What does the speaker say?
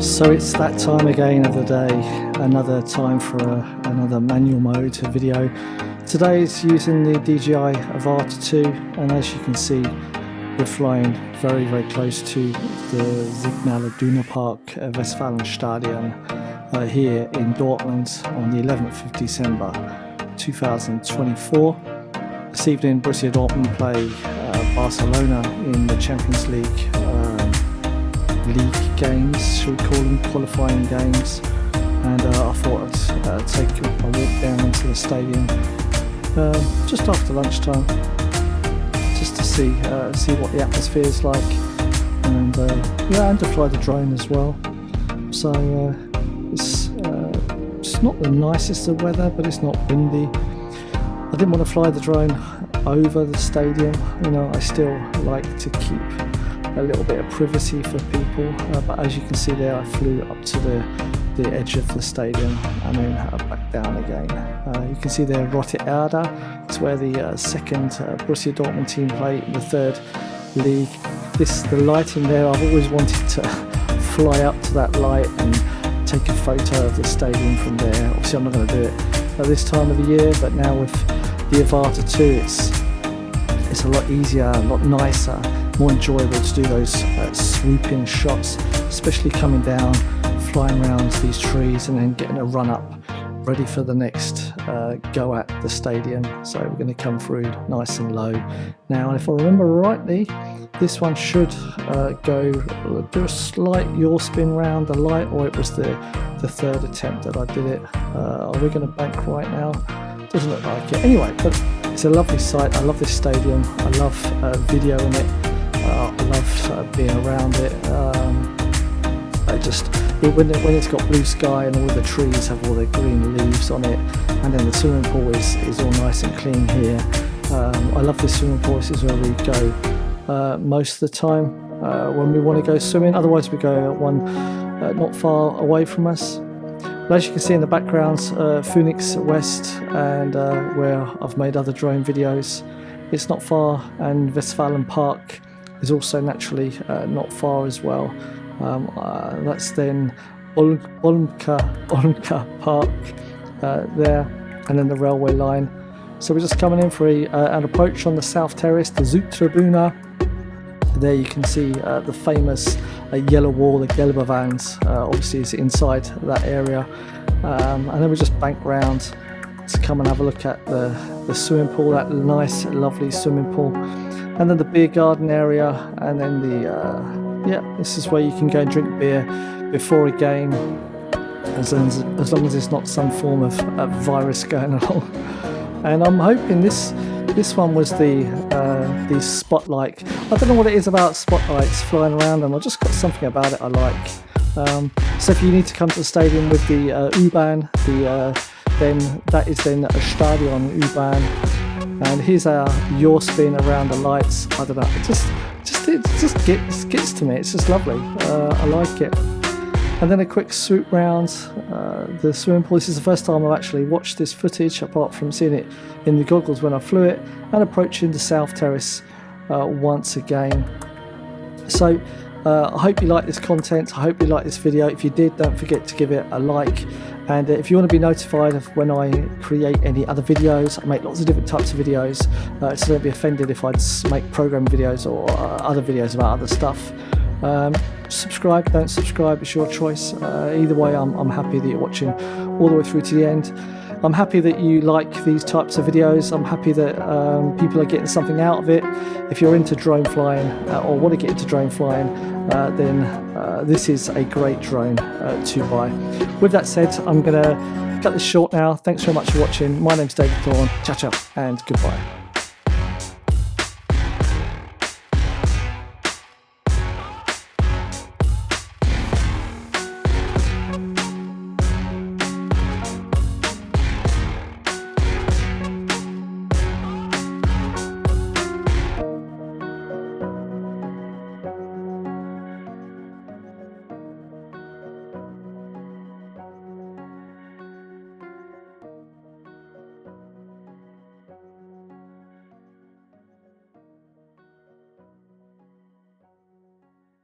So it's that time again of the day, another time for another manual mode video. Today is using the DJI Avata 2, and as you can see we're flying very close to the Signal Iduna Park Westfalenstadion here in Dortmund on the 11th of December 2024. This evening Borussia Dortmund play Barcelona in the Champions League games, should we call them, qualifying games, and I thought I'd take a walk down into the stadium just after lunchtime, just to see what the atmosphere is like, and and to fly the drone as well. So it's not the nicest of weather, but it's not windy. I didn't want to fly the drone over the stadium, you know, I still like to keep a little bit of privacy for people, but as you can see there, I flew up to the edge of the stadium and then back down again. You can see there Rote Erde, it's where the second Borussia Dortmund team play in the third league. The lighting there, I've always wanted to fly up to that light and take a photo of the stadium from there. Obviously I'm not going to do it at this time of the year, but now with the Avata 2 it's a lot easier, a lot nicer, more enjoyable to do those swooping shots, especially coming down, flying around these trees and then getting a run up ready for the next go at the stadium. So we're going to come through nice and low now, and if I remember rightly, this one should do a slight yaw spin round the light, or it was the third attempt that I did it. Are we going to bank right now? Doesn't look like it. Anyway, but it's a lovely sight. I love this stadium. I love videoing it. I love being around it. When it's got blue sky and all the trees have all their green leaves on it, and then the swimming pool is all nice and clean here. I love this swimming pool. This is where we go most of the time when we want to go swimming. Otherwise we go one not far away from us. But as you can see in the background, Phoenix West, and where I've made other drone videos, it's not far, and Westfalen Park is also naturally not far as well. That's then Olmka Park there, and then the railway line. So we're just coming in for an approach on the south terrace, the Südtribüne. There you can see the famous yellow wall, the Gelbe Wand, obviously is inside that area. And then we just bank round to come and have a look at the swimming pool, that nice lovely swimming pool, and then the beer garden area, and then this is where you can go and drink beer before a game, as long as it's not some form of virus going along. And I'm hoping this one was the spotlight. I don't know what it is about spotlights flying around them. I just got something about it I like. So if you need to come to the stadium with the U-Bahn, then that is then a Stadion U-Bahn. And here's our yaw spin around the lights. I don't know, it just gets to me. It's just lovely. I like it. And then a quick swoop round the swimming pool. This is the first time I've actually watched this footage, apart from seeing it in the goggles when I flew it, and approaching the south terrace once again. So I hope you like this content. I hope you like this video. If you did, don't forget to give it a like. And if you want to be notified of when I create any other videos, I make lots of different types of videos, so don't be offended if I make program videos or other videos about other stuff. Subscribe, don't subscribe, it's your choice. Either way, I'm happy that you're watching all the way through to the end. I'm happy that you like these types of videos. I'm happy that people are getting something out of it. If you're into drone flying or want to get into drone flying, then this is a great drone to buy. With that said, I'm going to cut this short now. Thanks very much for watching. My name's David Thorne. Ciao, ciao, and goodbye.